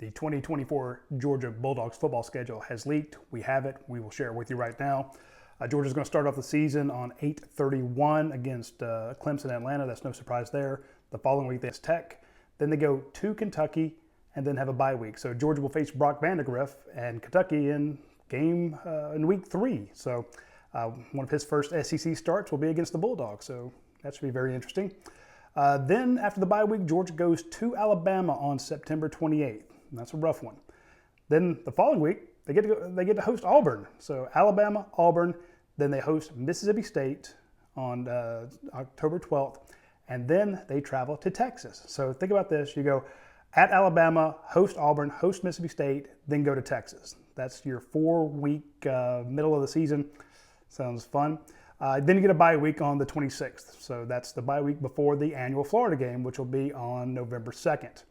The 2024 Georgia Bulldogs football schedule has leaked. We have it. We will share it with you right now. Georgia's going to start off the season on 8/31 against Clemson, Atlanta. That's no surprise there. The following week, there's Tech. Then they go to Kentucky and then have a bye week. So Georgia will face Brock Vandagriff and Kentucky in week 3. So one of his first SEC starts will be against the Bulldogs. So that should be very interesting. Then after the bye week, Georgia goes to Alabama on September 28th. And that's a rough one. Then the following week, they get to host Auburn. So Alabama, Auburn. Then they host Mississippi State on October 12th. And then they travel to Texas. So think about this. You go at Alabama, host Auburn, host Mississippi State, then go to Texas. That's your 4-week middle of the season. Sounds fun. Then you get a bye week on the 26th. So that's the bye week before the annual Florida game, which will be on November 2nd.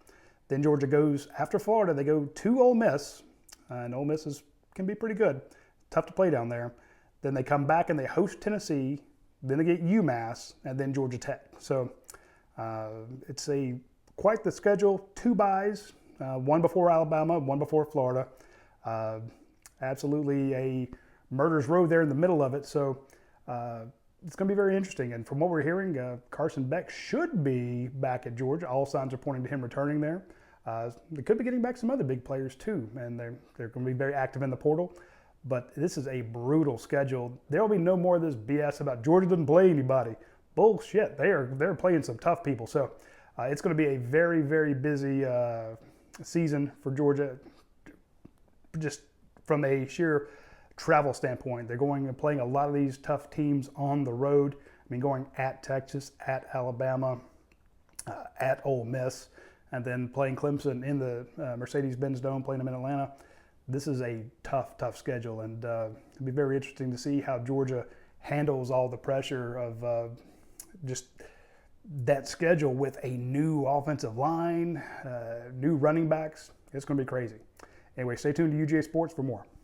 Then Georgia goes, after Florida, they go to Ole Miss. And Ole Miss can be pretty good. Tough to play down there. Then they come back and they host Tennessee. Then they get UMass and then Georgia Tech. So it's quite the schedule. 2 byes, one before Alabama, one before Florida. Absolutely a murderer's row there in the middle of it. So it's going to be very interesting. And from what we're hearing, Carson Beck should be back at Georgia. All signs are pointing to him returning there. They could be getting back some other big players too, and they're going to be very active in the portal. But this is a brutal schedule. There will be no more of this BS about Georgia doesn't play anybody. Bullshit. They're playing some tough people. So it's going to be a very, very busy season for Georgia, just from a sheer travel standpoint. They're going and playing a lot of these tough teams on the road. I mean, going at Texas, at Alabama, at Ole Miss, and then playing Clemson in the Mercedes-Benz Dome, playing them in Atlanta. This is a tough, tough schedule, and it'll be very interesting to see how Georgia handles all the pressure of just that schedule with a new offensive line, new running backs. It's going to be crazy. Anyway, stay tuned to UGA Sports for more.